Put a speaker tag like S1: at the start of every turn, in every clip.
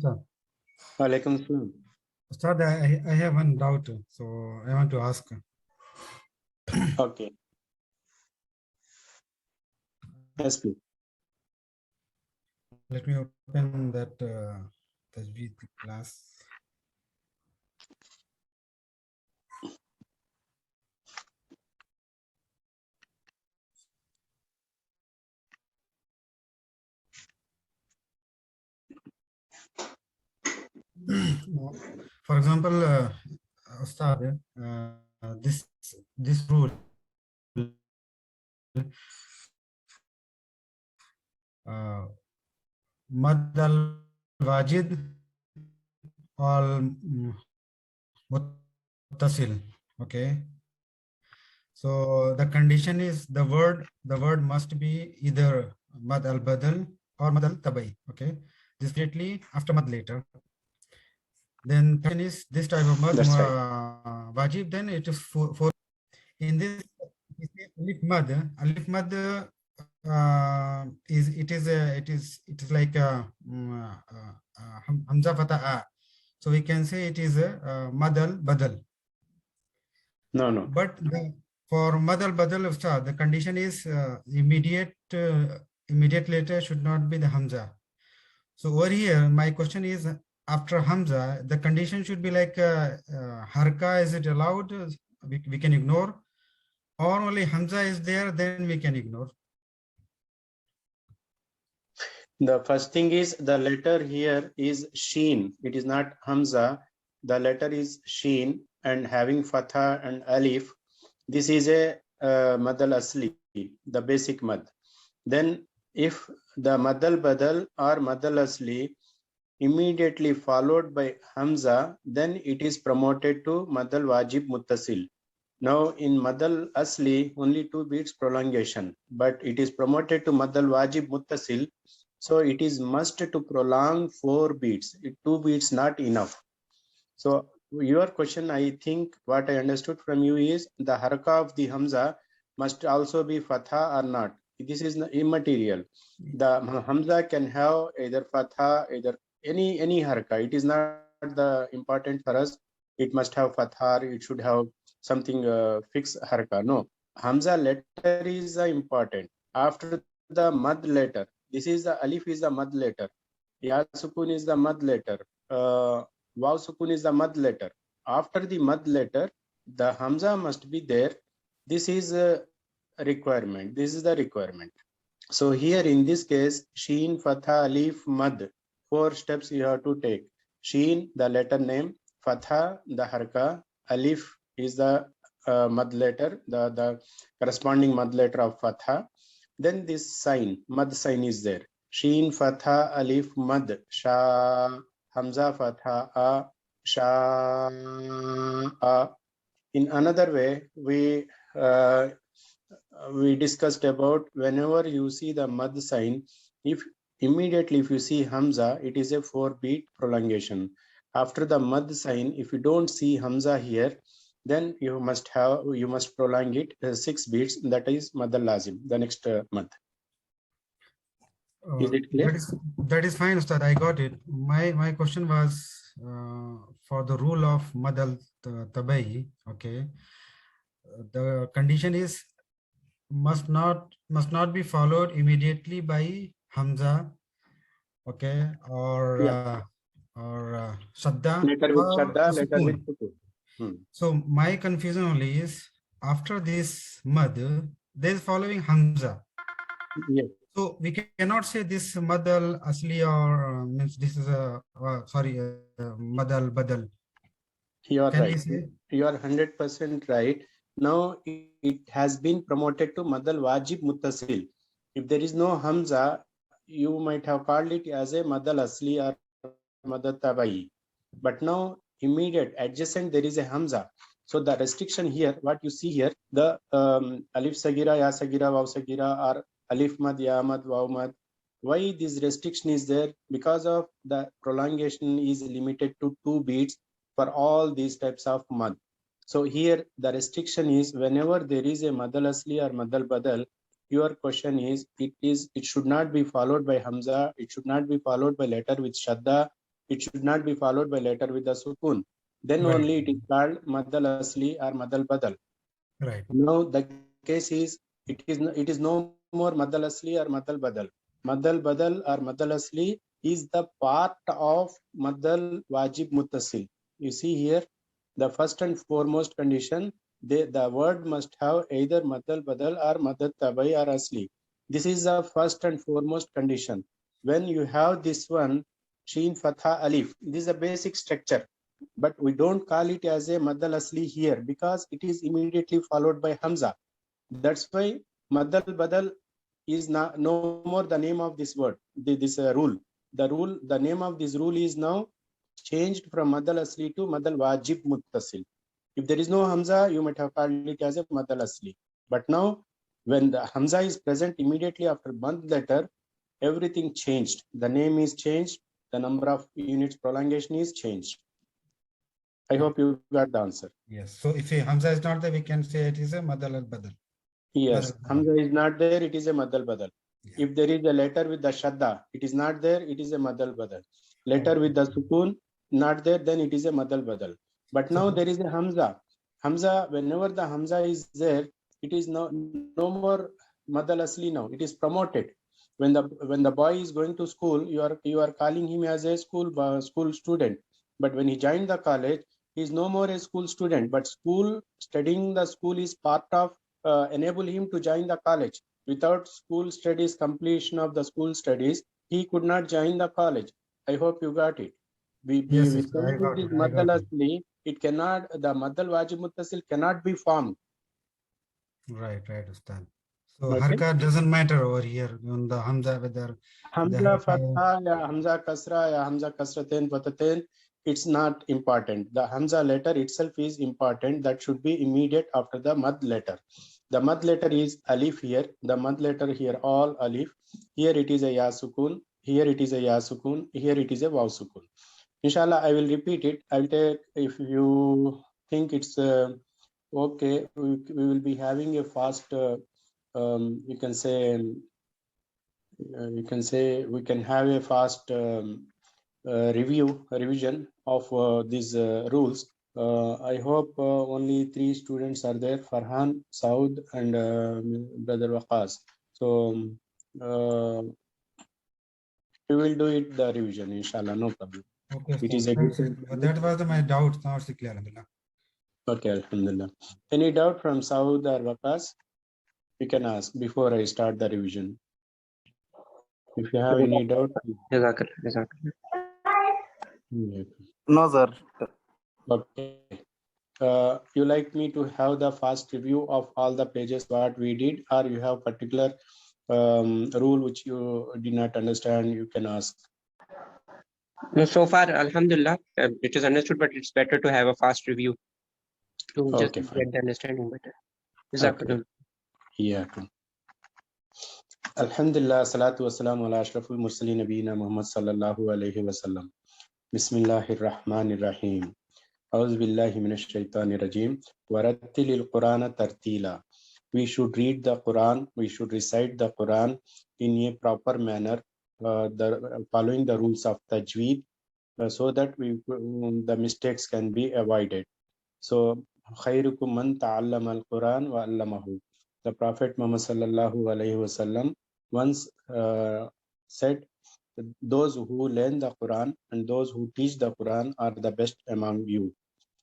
S1: Sir.
S2: Walaikum salam.
S1: Ustad, I have one doubt, so I want to ask.
S2: Okay. Yes, please.
S1: Let me open that Tajweed class. For example, Ustad, this rule mad al wajid or muttasil. Okay, so the condition is the word must be either mad al badal or mad al tabeeyee. Okay, this directly after mad later. Then is this type of mad wajib, then it is for in this alif mad is like hamza fatha a, so we can say it is a mad al badal.
S2: No.
S1: But for mad al badal, the condition is immediate letter should not be the hamza. So over here, my question is, after hamza, the condition should be like harka. Is it allowed? We can ignore, or only hamza is there, then we can ignore.
S2: The first thing is the letter here is sheen. It is not hamza. The letter is sheen and having fatha and alif. This is a mad al asli, the basic mad. Then if the mad al badal or mad al asli immediately followed by hamza, then it is promoted to mad al wajib muttasil. Now in mad al asli only 2 beats prolongation, but it is promoted to mad al wajib muttasil, so it is must to prolong 4 beats. 2 beats not enough. So your question, I think what I understood from you is the haraka of the hamza must also be fatha or not. This is immaterial. The hamza can have either fatha, either any haraka. It is not the important for us. It must have fatha, it should have something fixed haraka. No, hamza letter is important. After the mad letter, this is the alif is the mad letter, ya sukun is the mad letter, waw sukun is the mad letter. After the mad letter, the hamza must be there. This is a requirement. This is the requirement. So here in this case, sheen, fatha, alif, mad, 4 steps you have to take. Sheen, the letter name, fatha, the harka, alif is the mad letter, the corresponding mad letter of fatha. Then this sign, mad sign is there. Sheen, fatha, alif, mad, sha, hamza, fatha, a, sha, a. In another way, we discussed about whenever you see the mad sign, if immediately if you see hamza, it is a 4 beat prolongation. After the mad sign, if you don't see hamza here, then you must prolong it 6 beats. That is mad al lazim, the next mad. Is it clear?
S1: That is fine, Ustad. I got it. My question was for the rule of mad al tabeeyee. Okay, the condition is must not be followed immediately by hamza. Okay, or shadda.
S2: Letter with shadda, letter with sukun.
S1: So my confusion only is after this mad, there is following hamza.
S2: Yes.
S1: So we cannot say this mad al asli or means this is a mad al badal.
S2: You are right.
S1: Say?
S2: You are 100% right. Now it has been promoted to mad al wajib muttasil. If there is no hamza, you might have called it as a mad al asli or mad al tabeeyee. But now immediate adjacent there is a hamza. So the restriction here, what you see here, the alif sageerah, ya sageerah, waw sageerah, or alif mad, ya mad, waw mad. Why this restriction is there? Because of the prolongation is limited to 2 beats for all these types of mad. So here the restriction is whenever there is a mad al asli or mad al badal, your question is it should not be followed by hamza, it should not be followed by letter with shadda, it should not be followed by letter with the sukun. Then
S1: Right.
S2: only it is called madal asli or madal badal.
S1: Right.
S2: Now the case is it is no more madal asli or madal badal. Madal badal or madal asli is the part of madal wajib muttasil. You see here, the first and foremost condition, the word must have either madal badal or madal tabeeyee or asli. This is the first and foremost condition. When you have this one, sheen fatha alif, this is a basic structure, but we don't call it as a madal asli here because it is immediately followed by hamza. That's why madal badal is not no more the name of this word, this rule. The name of this rule is now changed from madal asli to madal wajib muttasil. If there is no hamza, you might have called it as a madal asli. But now, when the hamza is present immediately after mad letter, everything changed. The name is changed. The number of units prolongation is changed. I hope you got the answer.
S1: Yes. So if a Hamza is not there, we can say it is a Madal al Badal.
S2: Yes,
S1: Badal.
S2: hamza is not there, it is a madal badal.
S1: Yeah.
S2: If there is a letter with the shadda, it is not there, it is a madal badal. Letter with the sukun, not there, then it is a madal badal. But now there is a hamza. Hamza, whenever the hamza is there, it is no more madal asli now. It is promoted. When the boy is going to school, you are calling him as a school student. But when he joined the college, he is no more a school student. But studying the school is part of enable him to join the college. Without school studies, completion of the school studies, he could not join the college. I hope you got it.
S1: Yes,
S2: Without
S1: I got
S2: this
S1: it.
S2: madal asli, it cannot, the madal wajib muttasil cannot be formed.
S1: Right, Ustad. So
S2: Okay.
S1: harka doesn't matter over here on the Hamza, whether
S2: Hamza fatha ya Hamza kasra ya Hamza kasratain fatatain, it's not important. The Hamza letter itself is important. That should be immediate after the mad letter. The mad letter is alif here. The mad letter here all alif. Here it is a ya sukun. Here it is a ya sukun. Here it is a waw sukun. Inshallah, I will repeat it. I will take, if you think it's okay, we will be having a fast, you can say we can have a fast revision of these rules. I hope only 3 students are there: Farhan, Saud, and Brother Waqas. So we will do it the revision, inshallah, no problem.
S1: Okay,
S2: It is a
S1: that was my doubt. Now it's clear, alhamdulillah.
S2: Okay, alhamdulillah. Any doubt from Saud or Waqas? You can ask before I start the revision. If you have any doubt.
S3: No, sir.
S2: Okay. You like me to have the fast review of all the pages what we did, or you have particular rule which you did not understand, you can ask.
S4: So far, alhamdulillah, it is understood, but it's better to have a fast review to just
S2: Okay, fine.
S4: get the understanding better.
S2: Okay. Yeah. Alhamdulillah, salatu wassalamu ala ashrafil mursalin nabiyina Muhammad sallallahu alayhi wa sallam. Bismillahir Rahmanir Rahim. A'udhu billahi minash shaitanir rajim. Warattilil Qur'ana tartila. We should read the Quran, we should recite the Quran in a proper manner, following the rules of Tajweed, so that the mistakes can be avoided. So, khairukum man ta'allama al-Quran wa 'allamahu. The Prophet Muhammad sallallahu alayhi wasallam once said, those who learn the Quran and those who teach the Quran are the best among you.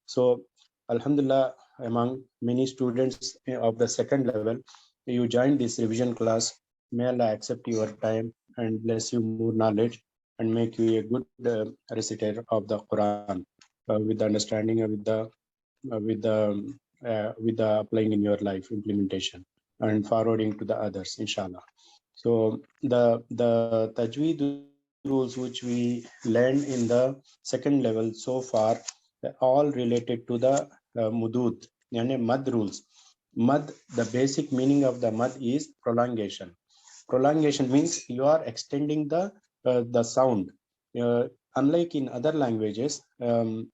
S2: So, alhamdulillah, among many students of the second level, you joined this revision class. May Allah accept your time and bless you more knowledge and make you a good reciter of the Quran with the understanding and with the applying in your life implementation and forwarding to the others, inshallah. So the Tajweed rules which we learned in the second level so far, all related to the mudud, yani mad rules. Mad, the basic meaning of the mad is prolongation. Prolongation means you are extending the sound. Unlike in other languages, the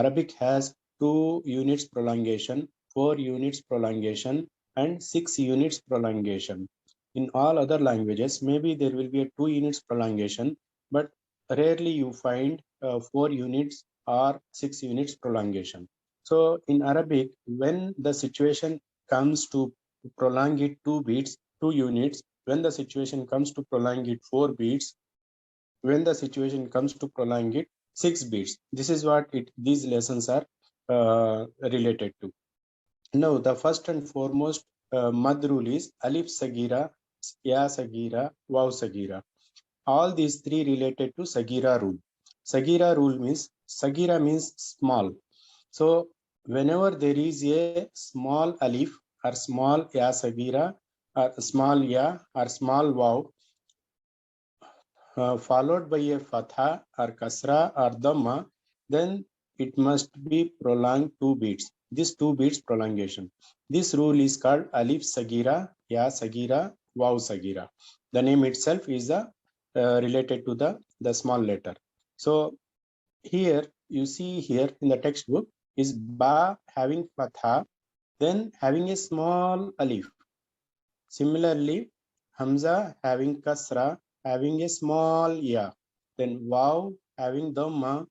S2: Arabic has 2 units prolongation, 4 units prolongation, and 6 units prolongation. In all other languages, maybe there will be a 2 units prolongation, but rarely you find 4 units or 6 units prolongation. So in Arabic, when the situation comes to prolong it 2 beats, 2 units, when the situation comes to prolong it 4 beats, when the situation comes to prolong it 6 beats. This is what these lessons are related to. Now, the first and foremost mad rule is Alif Sageerah, Ya Sageerah, Waw Sageerah. All these three related to Sageerah rule. Sageerah rule means, Sageerah means small. So whenever there is a small alif or small Ya Sageerah or small Ya or small Waw, followed by a fatha or kasra or dhamma, then it must be prolonged 2 beats. This 2 beats prolongation. This rule is called Alif Sageerah, Ya Sageerah, Waw Sageerah. The name itself is related to the small letter. So here you see here in the textbook is ba having fatha, then having a small alif. Similarly, Hamza having kasra, having a small ya. Then Waw having dhamma,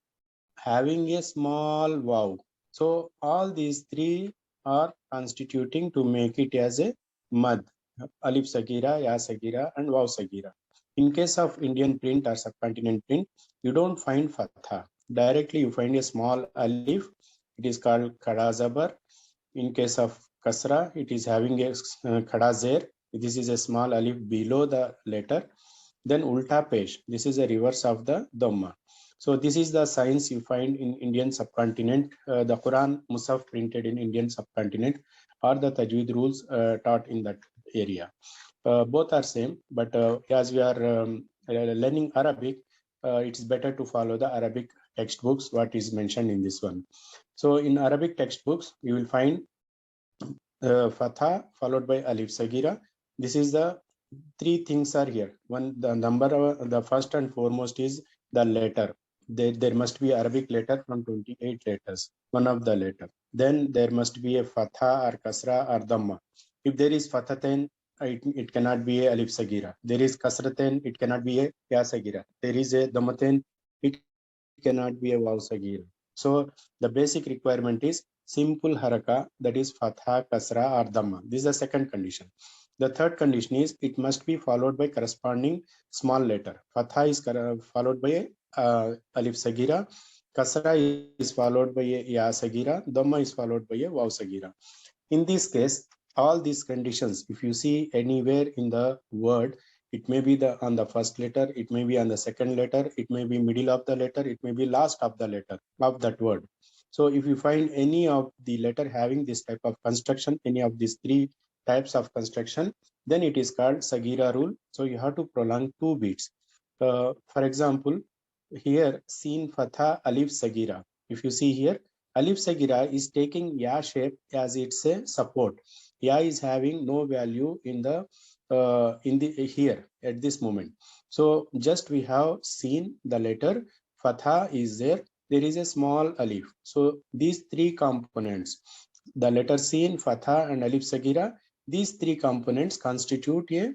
S2: having a small Waw. So all these three are constituting to make it as a mad. Alif Sageerah, Ya Sageerah, and Waw Sageerah. In case of Indian print or subcontinent print, you don't find fatha. Directly you find a small alif. It is called Khada Zabar. In case of kasra, it is having a khada zer. This is a small alif below the letter. Then ulta pesh. This is a reverse of the dhamma. So this is the signs you find in Indian subcontinent. The Quran Musaf printed in Indian subcontinent, or the Tajweed rules taught in that area. Both are same, but as we are learning Arabic, it's better to follow the Arabic textbooks, what is mentioned in this one. So in Arabic textbooks, you will find fatha followed by alif sagira. This is the three things are here. One, the number, the first and foremost is the letter. There must be Arabic letter from 28 letters, one of the letter. Then there must be a fatha or kasra or dhamma. If there is fathatain, it cannot be a alif sagira. There is kasratain, it cannot be a ya sagira. There is a dhammatain, it cannot be a waw sagira. So the basic requirement is simple haraka, that is fatha, kasra or dhamma. This is the second condition. The third condition is it must be followed by corresponding small letter. Fatha is followed by alif sagira, kasra is followed by a ya sagira, dhamma is followed by a waw sagira. In this case, all these conditions, if you see anywhere in the word, it may be on the first letter, it may be on the second letter, it may be middle of the letter, it may be last of the letter of that word. So if you find any of the letter having this type of construction, any of these three types of construction, then it is called Sageerah rule. So you have to prolong 2 beats. For example, here Sin Fatha Alif Sageerah. If you see here, Alif Sageerah is taking Ya shape as it's a support. Ya is having no value in the here at this moment. So just we have seen the letter Fatha is there. There is a small alif. So these three components, the letter Sin, Fatha, and Alif Sageerah, these three components constitute a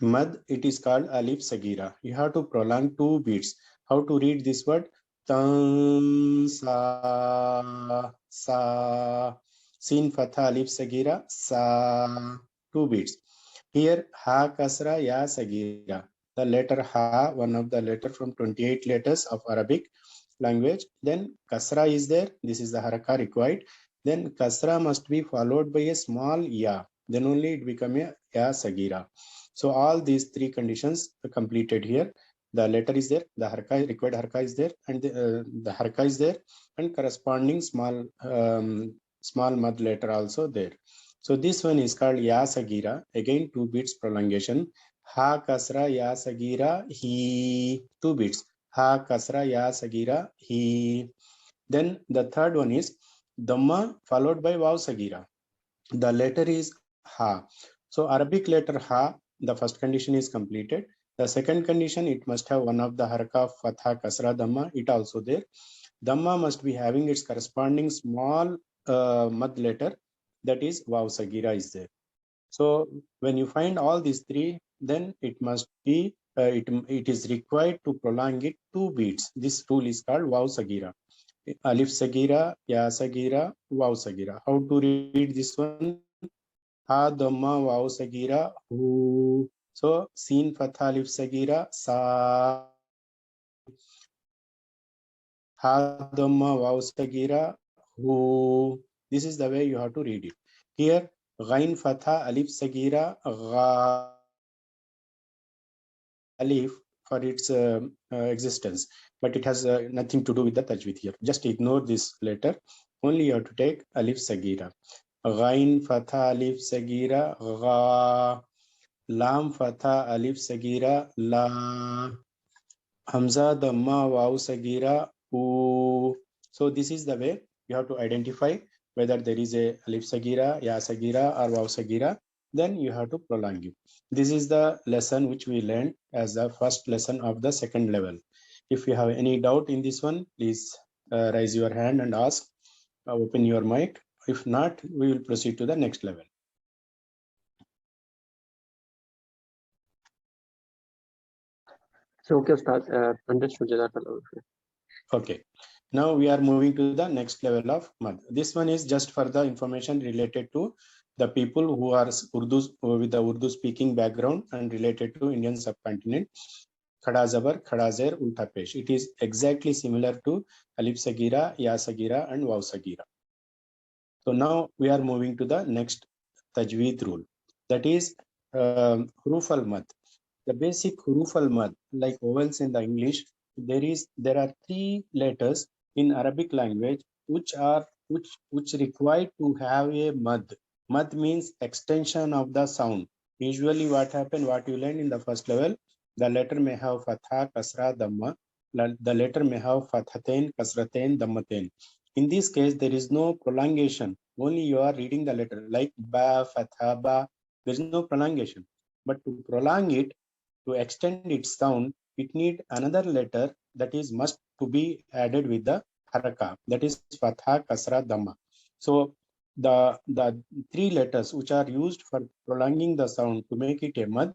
S2: mad. It is called Alif Sageerah. You have to prolong 2 beats. How to read this word? Tan, sa, sa. Sin, Fatha, Alif Sageerah, sa. 2 beats. Here, ha, kasra, ya, sagira. The letter ha, one of the letter from 28 letters of Arabic language. Then kasra is there. This is the haraka required. Then kasra must be followed by a small ya. Then only it become a ya sagira. So all these three conditions are completed here. The letter is there, the haraka, required haraka is there, and the haraka is there, and corresponding small mad letter also there. So this one is called Ya Sageerah. Again 2 beats prolongation. Ha kasra Ya Sageerah he. 2 beats. Ha kasra Ya Sageerah he. Then the third one is Dhamma followed by Waw Sageerah. The letter is Ha. So Arabic letter Ha, the first condition is completed. The second condition, it must have one of the haraka, fatha, kasra, dhamma. It also there. Dhamma must be having its corresponding small mad letter, that is Waw Sageerah is there. So when you find all these three, then it must be it is required to prolong it 2 beats. This rule is called Waw Sageerah. Alif Sageerah, Ya Sageerah, Waw Sageerah. How to read this one? Ha Dhamma Waw Sageerah, Hu. So Sin Fatha Alif Sageerah, Sa. Ha Dhamma Waw Sageerah, Hu. This is the way you have to read it. Here, Ghain Fatha Alif Sageerah, Gha. Alif for its existence, but it has nothing to do with the tajweed here. Just ignore this letter. Only you have to take Alif Sageerah. Ghain Fatha Alif Sageerah, Gha. Lam Fatha Alif Sageerah, La. Hamza Dhamma Waw Sageerah, U. So this is the way you have to identify whether there is a Alif Sageerah, Ya Sageerah or Waw Sageerah. Then you have to prolong it. This is the lesson which we learned as the first lesson of the second level. If you have any doubt in this one, please raise your hand and ask, open your mic. If not, we will proceed to the next level.
S4: So, okay, Ustad, understood. Jazakallah.
S2: Okay, now we are moving to the next level of mad. This one is just for the information related to the people who are Urdu with the Urdu speaking background and related to Indian subcontinent. Khada Zabar, Khada Zer, Ulta Pesh. It is exactly similar to Alif Sageerah, Ya Sageerah and Waw Sageerah. So now we are moving to the next Tajweed rule. That is Huruf al-Mad. The basic Huruf al-Mad, like vowels in the English, there are 3 letters in Arabic language which require to have a mad. Mad means extension of the sound. Usually what you learned in the first level, the letter may have fatha, kasra, dhamma. The letter may have fathatain, kasratain, dhammatain. In this case, there is no prolongation. Only you are reading the letter like ba, fatha, ba. There is no prolongation. But to prolong it, to extend its sound, it need another letter that is must to be added with the haraka. That is fatha, kasra, dhamma. So the 3 letters which are used for prolonging the sound to make it a mad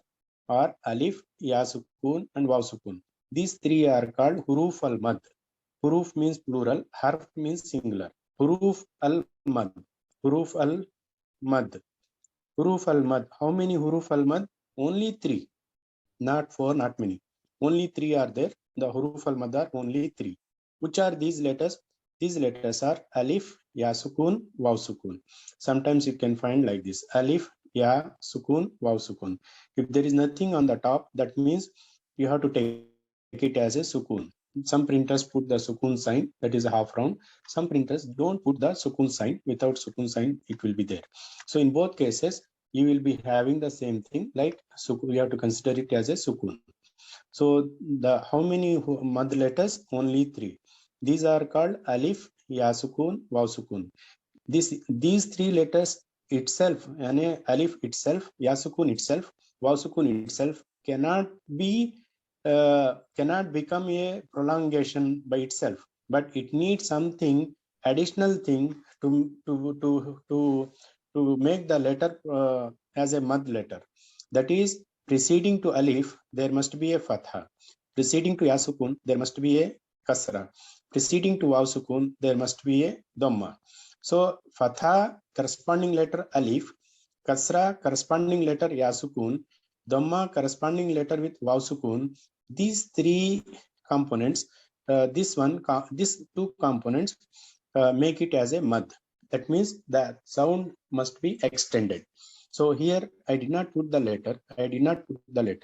S2: are alif, ya sukun and waw sukun. These 3 are called huruf al mad. Huruf means plural, harf means singular. Huruf al mad. Huruf al mad. Huruf al mad. How many huruf al mad? Only 3. Not 4, not many. Only 3 are there. The huruf al mad are only 3. Which are these letters? These letters are alif, ya sukun, waw sukun. Sometimes you can find like this: alif, ya sukun, waw sukun. If there is nothing on the top, that means you have to take it as a sukun. Some printers put the sukun sign, that is a half round. Some printers don't put the sukun sign. Without sukun sign, it will be there. So in both cases, you will be having the same thing, like sukun. You have to consider it as a sukun. So the how many mad letters? Only 3. These are called alif, ya sukun, waw sukun. These 3 letters itself, yani alif itself, ya sukun itself, waw sukun itself cannot become a prolongation by itself, but it needs something additional thing to make the letter as a mad letter. That is, preceding to alif, there must be a fatha. Preceding to ya sukun, there must be a kasra. Preceding to waw sukun, there must be a dhamma. So fatha corresponding letter alif, kasra corresponding letter ya sukun, dhamma corresponding letter with waw sukun. These 3 components, these 2 components make it as a mad. That means the sound must be extended. So here I did not put the letter.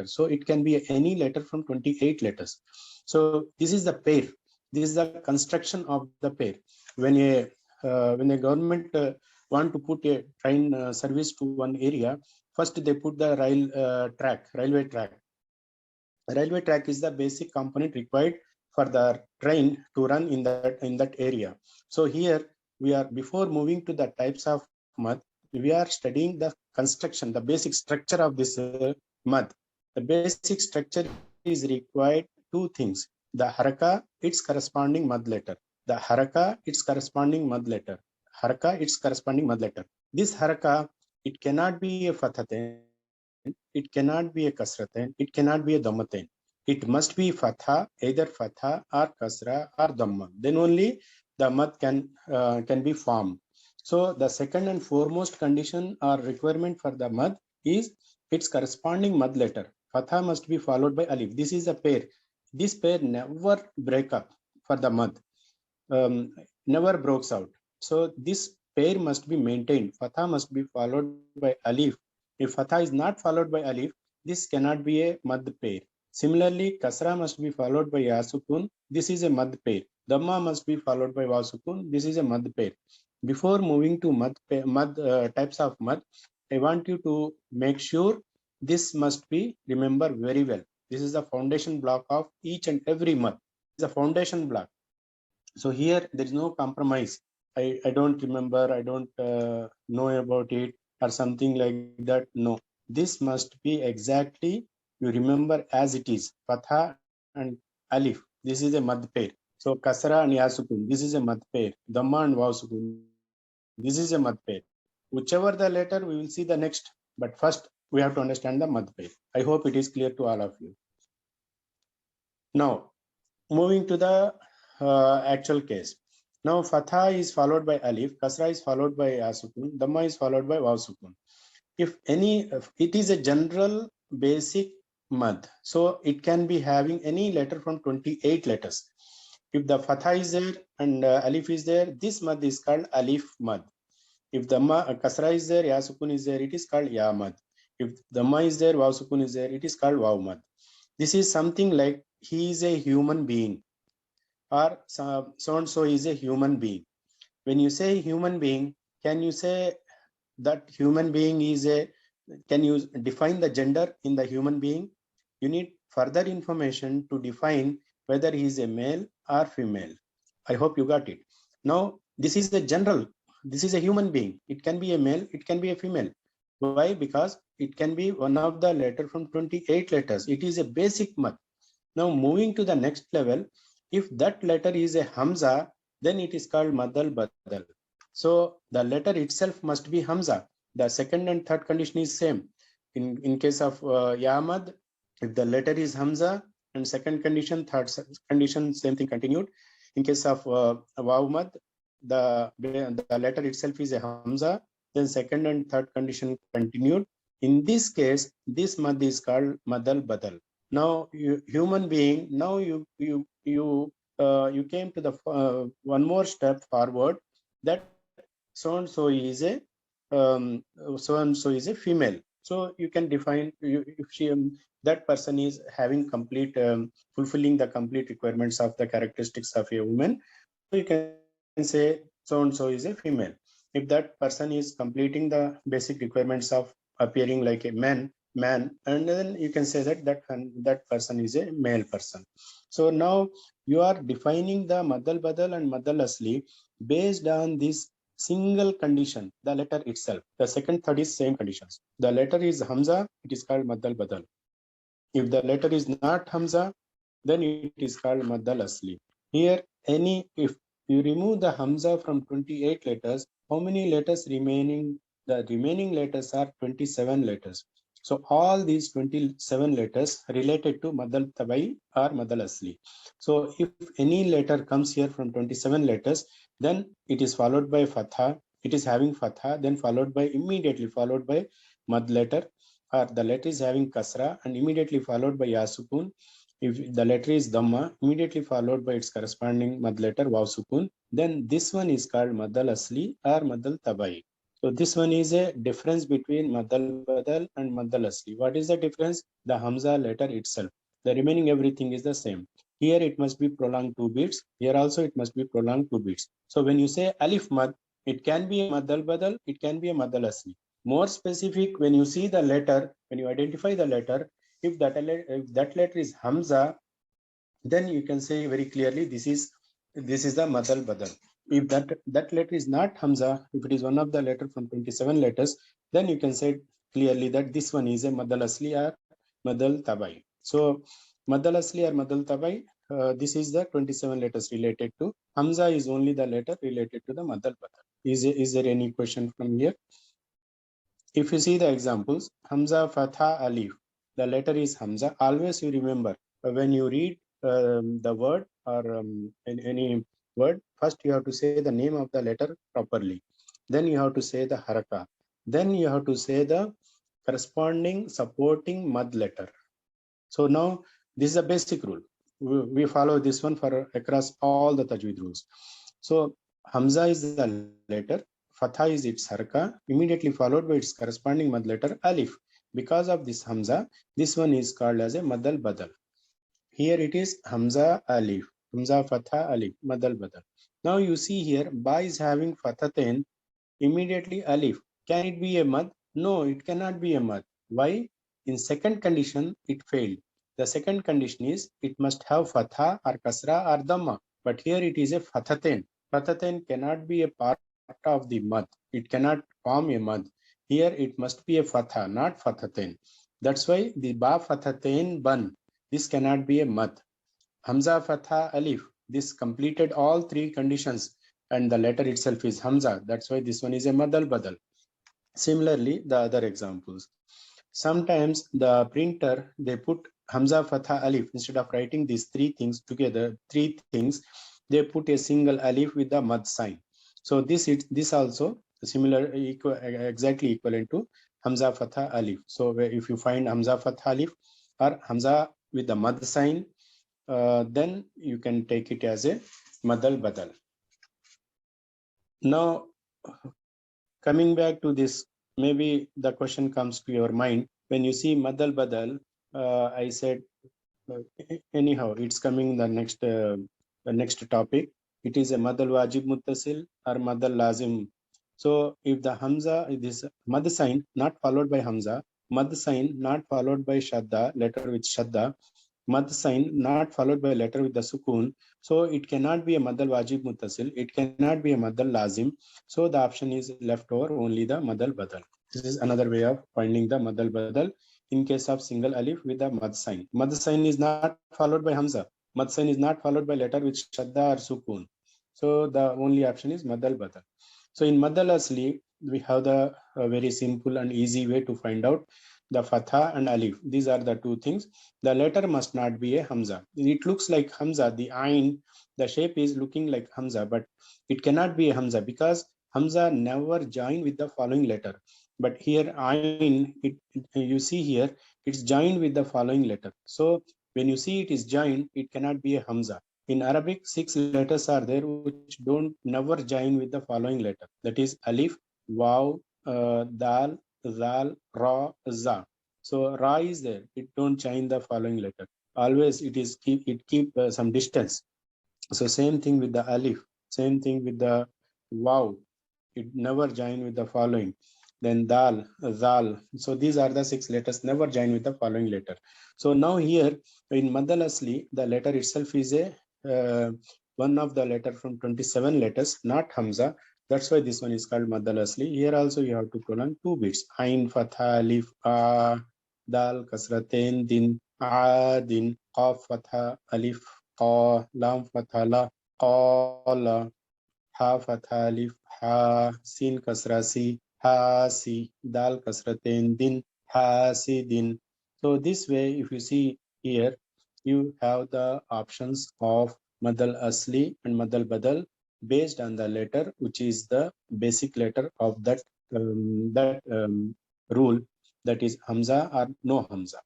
S2: So it can be any letter from 28 letters. So this is the pair. This is the construction of the pair. When a government want to put a train service to one area, first they put the railway track. Railway track is the basic component required for the train to run in that area. So here we are, before moving to the types of mad, we are studying the construction, the basic structure of this mad. The basic structure is required 2 things: the haraka, its corresponding mad letter. The haraka, its corresponding mad letter. Haraka, its corresponding mad letter. This haraka, it cannot be a fathatain. it cannot be a kasratain, it cannot be a dhammatain. It must be fatha, either fatha or kasra or dhamma. Then only the mad can be formed. So the second and foremost condition or requirement for the mad is its corresponding mad letter. Fatha must be followed by alif. This is a pair. This pair never break up for the mad, never breaks out. So this pair must be maintained. Fatha must be followed by alif. If fatha is not followed by alif, this cannot be a mad pair. Similarly, kasra must be followed by ya sukun. This is a mad pair. Dhamma must be followed by waw sukun. This is a mad pair. Before moving to types of mad, I want you to make sure this must be remembered very well. This is the foundation block of each and every mad. It's a foundation block. So here there is no compromise. I don't remember, I don't know about it or something like that. No, this must be exactly you remember as it is. Fatha and alif, this is a mad pair. So kasra and ya sukun, this is a mad pair. Dhamma and waw sukun, this is a mad pair. Whichever the letter, we will see the next. But first we have to understand the mad pair. I hope it is clear to all of you. Now moving to the actual case. Now fatha is followed by alif, kasra is followed by ya sukun, dhamma is followed by waw sukun. If it is a general basic mad, so it can be having any letter from 28 letters. If the fatha is there and alif is there, this mad is called alif mad. If dhamma kasra is there, ya sukun is there, it is called ya mad. If dhamma is there, waw sukun is there, it is called waw mad. This is something like he is a human being, or so and so is a human being. When you say human being, can you say that human being is can you define the gender in the human being? You need further information to define whether he is a male or female. I hope you got it. Now, this is the general, this is a human being. It can be a male, it can be a female. Why? Because it can be one of the letter from 28 letters. It is a basic mad. Now moving to the next level, if that letter is a hamza, then it is called madal badal. So the letter itself must be hamza. The second and third condition is same. In case of yamad, if the letter is hamza, and second condition, third condition, same thing continued. In case of wawmad, the letter itself is a hamza, then second and third condition continued. In this case, this mad is called madal badal. Now human being, now you came to the one more step forward, that so and so is a female. So you can define if she that person is having complete fulfilling the complete requirements of the characteristics of a woman, so you can say so and so is a female. If that person is completing the basic requirements of appearing like a man, and then you can say that person is a male person. So now you are defining the madal badal and madal asli based on this single condition, the letter itself. The second, third is same conditions. The letter is hamza, it is called madal badal. If the letter is not hamza, then it is called madal asli. Here, if you remove the hamza from 28 letters, how many letters remaining? The remaining letters are 27 letters. So all these 27 letters related to madal tabeeyee or madal asli. So if any letter comes here from 27 letters, then it is followed by fatha. It is having fatha, then immediately followed by mad letter, or the letter is having kasra and immediately followed by ya sukun. If the letter is dhamma, immediately followed by its corresponding mad letter waw sukun, then this one is called madal asli or madal tabeeyee. So this one is a difference between madal badal and madal asli. What is the difference? The hamza letter itself. The remaining everything is the same. Here it must be prolonged 2 beats. Here also it must be prolonged 2 beats. So when you say alif mad, it can be a madal badal, it can be a madal asli. More specific, when you see the letter, when you identify the letter, if that letter is hamza, then you can say very clearly this is the madal badal. If that letter is not hamza, if it is one of the letter from 27 letters, then you can say clearly that this one is a madal asli or madal tabeeyee. So madal asli or madal tabeeyee, this is the 27 letters related to. Hamza is only the letter related to the madal badal. Is there any question from here? If you see the examples, Hamza, Fatha, Alif, the letter is Hamza. Always you remember when you read the word or any word, first you have to say the name of the letter properly. Then you have to say the haraka. Then you have to say the corresponding supporting mad letter. So now this is a basic rule. We follow this one for across all the Tajweed rules. So Hamza is the letter, Fatha is its haraka, immediately followed by its corresponding mad letter Alif. Because of this Hamza, this one is called as a Madal Badal. Here it is Hamza Alif, Hamza Fatha Alif, Madal Badal. Now you see here, Ba is having Fathatain, immediately Alif. Can it be a mad? No, it cannot be a mad. Why? In second condition, it failed. The second condition is it must have Fatha or Kasra or Dhamma. But here it is a Fathatain. Fathatain cannot be a part of the mad. It cannot form a mad. Here it must be a Fatha, not Fathatain. That's why the Ba Fathatain Ban. This cannot be a mad. Hamza Fatha Alif. This completed all three conditions and the letter itself is Hamza. That's why this one is a Madal Badal. Similarly, the other examples. Sometimes the printer, they put Hamza Fatha Alif instead of writing these three things together, they put a single Alif with the Mad sign. So this also similar, exactly equivalent to Hamza Fatha Alif. So if you find Hamza Fatha Alif or Hamza with the Mad sign, then you can take it as a Madal Badal. Now, coming back to this, maybe the question comes to your mind when you see Madal Badal. I said, anyhow, it's coming the next topic. It is a Madal Wajib Muttasil or Madal Lazim. So if the Hamza, this Mad sign not followed by Hamza, Mad sign not followed by Shadda, letter with Shadda, Mad sign not followed by letter with the Sukun, so it cannot be a Madal Wajib Muttasil, it cannot be a Madal Lazim. So the option is left over only the Madal Badal. This is another way of finding the Madal Badal in case of single Alif with the Mad sign. Mad sign is not followed by Hamza. Mad sign is not followed by letter with Shadda or Sukun. So the only option is Madal Badal. So in Madal Asli, we have the very simple and easy way to find out the Fatha and Alif. These are the two things. The letter must not be a Hamza. It looks like Hamza, the Ain, the shape is looking like Hamza, but it cannot be a Hamza because Hamza never joined with the following letter. But here Ain, you see here, it's joined with the following letter. So when you see it is joined, it cannot be a Hamza. In Arabic, 6 letters are there which don't never join with the following letter. That is Alif, Waw, Dal, Zal, Ra, Za. So Ra is there. It don't join the following letter. Always it keep some distance. So same thing with the Alif. Same thing with the Waw. It never join with the following. Then Dal, Zal. So these are the 6 letters never join with the following letter. So now here in Madal Asli, the letter itself is a one of the letter from 27 letters, not Hamza. That's why this one is called Madal Asli. Here also you have to prolong 2 bits. Ain, Fatha, Alif, A, Dal, Kasratain, Din, A, Din, Qaf, Fatha, Alif, Qa, Lam, Fatha, La, Qala, Ha, Fatha, Alif, Ha, Sin, Kasrasi, Ha, Si, Dal, Kasratain, Din, Ha, Si, Din. So this way, if you see here, you have the options of Madal Asli and Madal Badal based on the letter, which is the basic letter of that rule, that is Hamza or no Hamza.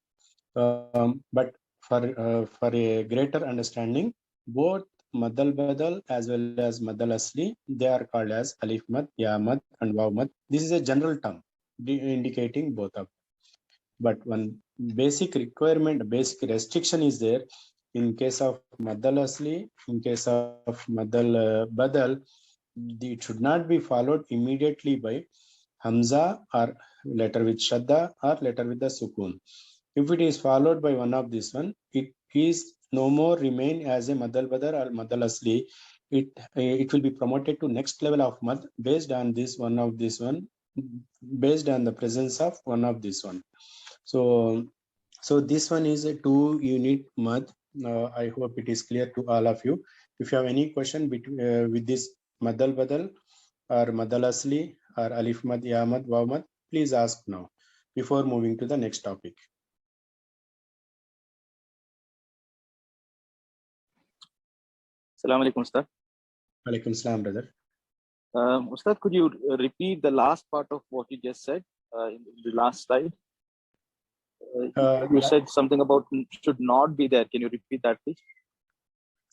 S2: But for a greater understanding, both Madal Badal as well as Madal Asli, they are called as Alif Mad, Ya Mad, and Waw Mad. This is a general term indicating both of them. But one basic requirement, basic restriction is there. In case of Madal Asli, in case of Madal Badal, it should not be followed immediately by Hamza or letter with Shadda or letter with the Sukun. If it is followed by one of this one, it is no more remain as a Madal Badal or Madal Asli. It will be promoted to next level of Mad based on this one of this one, based on the presence of one of this one. So this one is a 2-unit Mad. I hope it is clear to all of you. If you have any question with this Madal Badal or Madal Asli or Alif Mad, Ya Mad, Waw Mad, Please ask now before moving to the next topic.
S3: Assalamu alaikum, Ustad.
S2: Alaikum salam, brother.
S3: Ustad, could you repeat the last part of what you just said in the last slide? You said something about should not be there. Can you repeat that, please?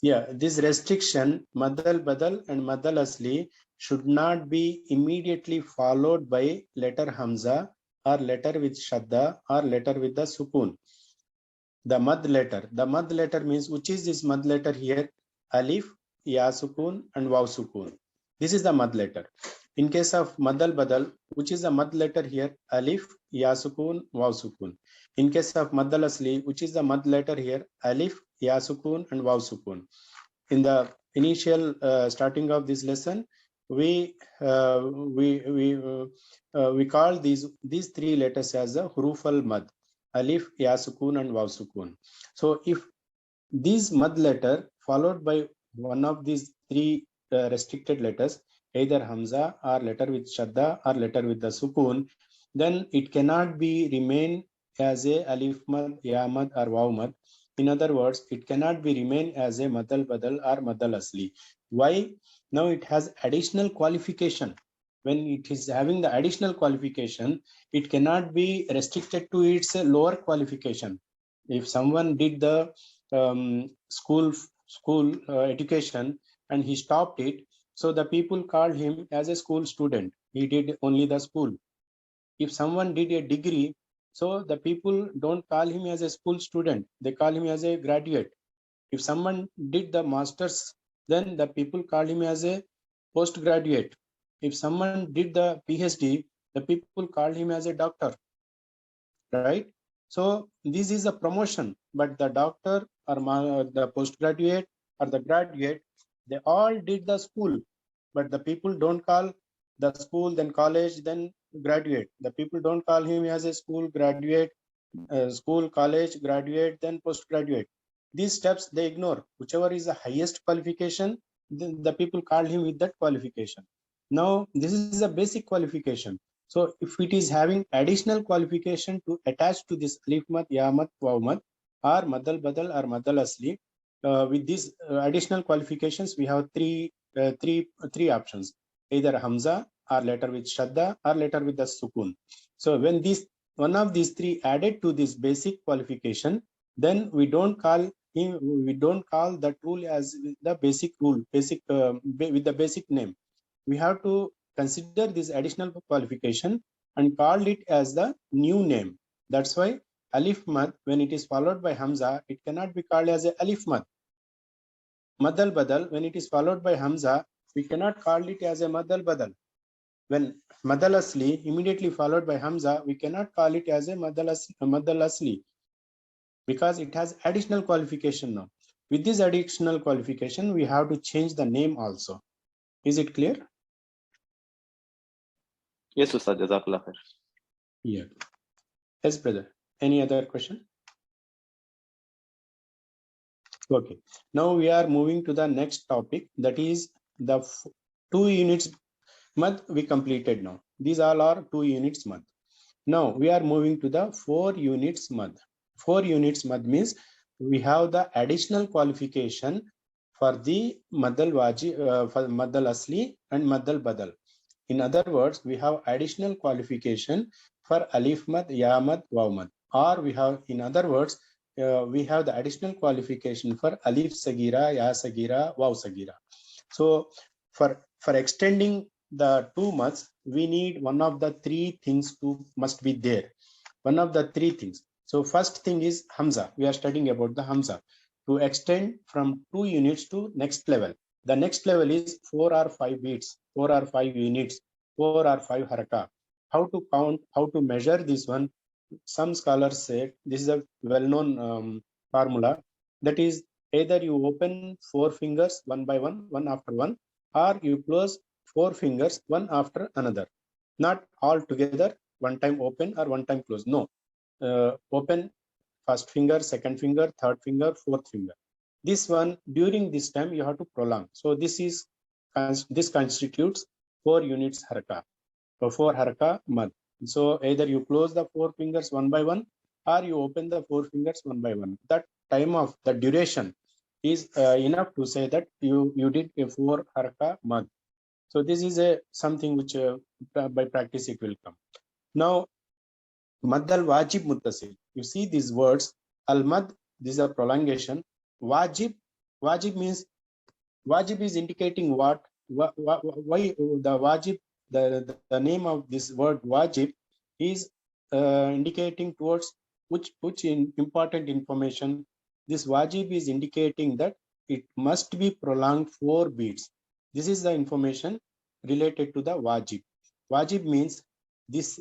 S2: Yeah, this restriction, Madal Badal and Madal Asli, should not be immediately followed by letter Hamza or letter with Shadda or letter with the Sukun. The Mad letter means, which is this Mad letter here? Alif, Ya Sukun and Waw Sukun. This is the Mad letter. In case of Madal Badal, which is the Mad letter here? Alif, Ya Sukun, Waw Sukun. In case of Madal Asli, which is the Mad letter here? Alif, Ya Sukun and Waw Sukun. In the initial starting of this lesson, we call these three letters as the Huruf al-Mad. Alif, Ya Sukun and Waw Sukun. So if this Mad letter followed by one of these three restricted letters, either Hamza or letter with Shadda or letter with the Sukun, then it cannot be remain as a Alif Mad, Ya Mad or Waw Mad. In other words, it cannot be remain as a Madal Badal or Madal Asli. Why? Now it has additional qualification. When it is having the additional qualification, it cannot be restricted to its lower qualification. If someone did the school education and he stopped it, so the people called him as a school student. He did only the school. If someone did a degree, so the people don't call him as a school student, they call him as a graduate. If someone did the masters, then the people call him as a postgraduate. If someone did the PhD, the people call him as a doctor, right? So this is a promotion, but the doctor or the postgraduate or the graduate, they all did the school, but the people don't call the school, then college, then graduate. The people don't call him as a school graduate, school, college, graduate, then postgraduate. These steps they ignore. Whichever is the highest qualification, the people call him with that qualification. Now this is a basic qualification. So if it is having additional qualification to attach to this Alif Mad, Ya Mad, Waw Mad, or Madal Badal or Madal Asli, with these additional qualifications, we have three options: either Hamza or letter with Shadda or letter with the Sukun. So when one of these three added to this basic qualification, then we don't call that rule as the basic rule, with the basic name. We have to consider this additional qualification and call it as the new name. That's why Alif Mad, when it is followed by Hamza, it cannot be called as a Alif Mad. Madal Badal, when it is followed by Hamza, we cannot call it as a Madal Badal. When Madal Asli immediately followed by Hamza, we cannot call it as a Madal Asli, because it has additional qualification now. With this additional qualification, we have to change the name also. Is it clear?
S3: Yes, Ustad. Jazakallah khair.
S2: Yeah. Yes, brother. Any other question? Okay. Now we are moving to the next topic. That is the 2 units Mad we completed now. These all are 2 units Mad. Now we are moving to the 4 units Mad. 4 units Mad means we have the additional qualification for the Madal Wajib, for Madal Asli and Madal Badal. In other words, we have additional qualification for Alif Mad, Ya Mad, Waw Mad. Or we have, in other words, we have the additional qualification for Alif Sageerah, Ya Sageerah, Waw Sageerah. So for extending the 2 Mads, we need one of the 3 things must be there. One of the 3 things. So first thing is Hamza. We are studying about the Hamza. To extend from 2 units to next level. The next level is 4 or 5 beats, 4 or 5 units, 4 or 5 haraka. How to count, how to measure this one? Some scholars say this is a well-known formula. That is, either you open 4 fingers one by one, one after one, or you close 4 fingers one after another. Not all together, one time open or one time close. No, open first finger, second finger, third finger, fourth finger. This one, during this time, you have to prolong. So this constitutes 4 units haraka. So 4 haraka Mad. So either you close the 4 fingers one by one, or you open the 4 fingers one by one. That time of the duration is enough to say that you did a 4 haraka mad. So this is a something which by practice it will come. Now, mad al wajib muttasil. You see these words, al mad, this is a prolongation. Wajib, wajib means, wajib is indicating what? Why the wajib, the name of this word wajib is indicating towards which important information. This wajib is indicating that it must be prolonged 4 beats. This is the information related to the wajib. Wajib means this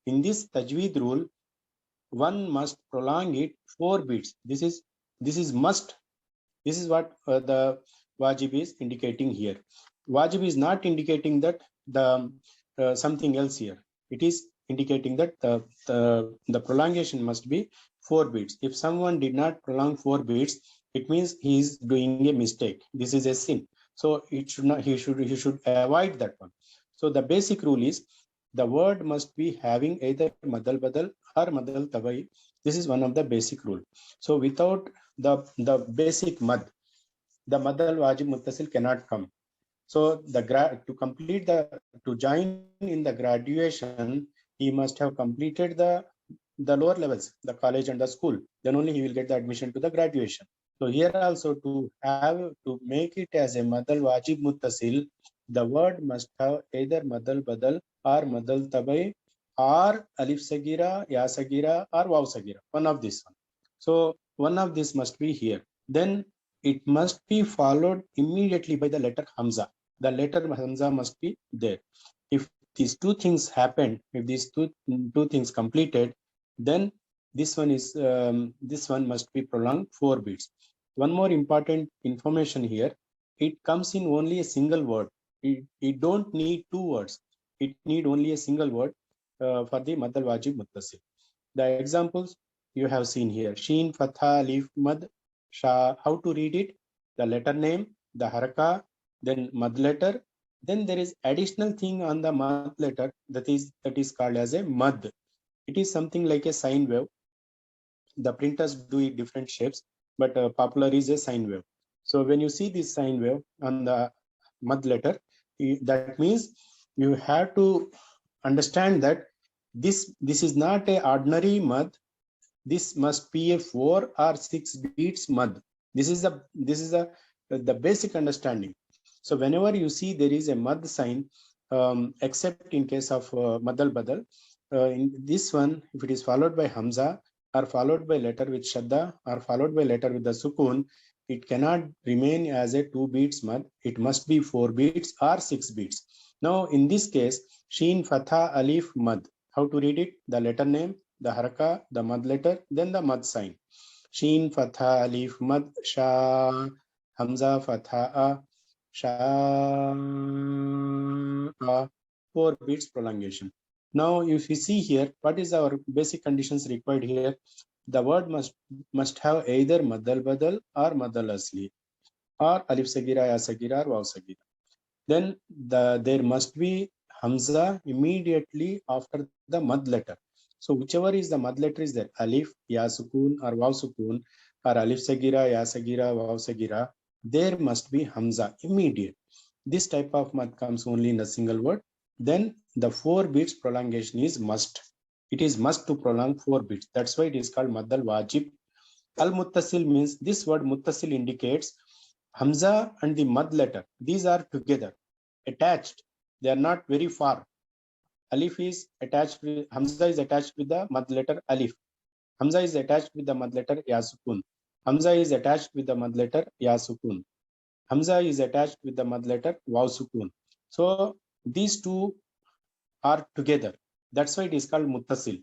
S2: in this Tajweed rule, one must prolong it 4 beats. This is must. This is what the wajib is indicating here. Wajib is not indicating that the something else here. It is indicating that the prolongation must be 4 beats. If someone did not prolong 4 beats, it means he is doing a mistake. This is a sin. So it should not. He should avoid that one. So the basic rule is the word must be having either madal badal or madal tabeeyee. This is one of the basic rule. So without the basic mad, the madal wajib muttasil cannot come. So to join in the graduation, he must have completed the lower levels, the college and the school. Then only he will get the admission to the graduation. So here also to make it as a madal wajib muttasil, the word must have either madal badal or madal tabeeyee or alif sageerah, ya sageerah or waw sageerah. One of this one. So one of this must be here. Then it must be followed immediately by the letter hamza. The letter hamza must be there. If these two things happened, if these two things completed, then this one must be prolonged 4 beats. One more important information here: it comes in only a single word. It don't need 2 words. It need only a single word for the madal wajib muttasil. The examples you have seen here: sheen, fatha, alif, mad, sha. How to read it? The letter name, the haraka, then mad letter. Then there is additional thing on the mad letter that is called as a mad. It is something like a sine wave. The printers do it different shapes, but popular is a sine wave. So when you see this sine wave on the mad letter, that means you have to understand that this is not a ordinary mad. This must be a 4 or 6 beats mad. This is the basic understanding. So whenever you see there is a mad sign, except in case of madal badal, in this one, if it is followed by hamza or followed by letter with shadda or followed by letter with the sukun, it cannot remain as a 2 beats mad. It must be 4 beats or 6 beats. Now in this case, sheen, fatha, alif, mad. How to read it? The letter name, the haraka, the mad letter, then the mad sign. Sheen, fatha, alif, mad, sha, hamza, fatha, sha, 4 beats prolongation. Now if you see here, what is our basic conditions required here? The word must have either madal badal or madal asli, or alif sageerah, ya sageerah, or waw sageerah. Then there must be hamza immediately after the mad letter. So whichever is the mad letter is there, alif, ya sukun or waw sukun, or alif sageerah, ya sageerah, waw sageerah, there must be hamza immediate. This type of mad comes only in a single word. Then the 4 beats prolongation is must. It is must to prolong 4 beats. That's why it is called mad al wajib. Al muttasil means, this word muttasil indicates hamza and the mad letter. These are together, attached. They are not very far. Alif is attached with hamza is attached with the mad letter alif. Hamza is attached with the mad letter ya sukun. Hamza is attached with the mad letter ya sukun. Hamza is attached with the mad letter waw sukun. So these two are together. That's why it is called muttasil.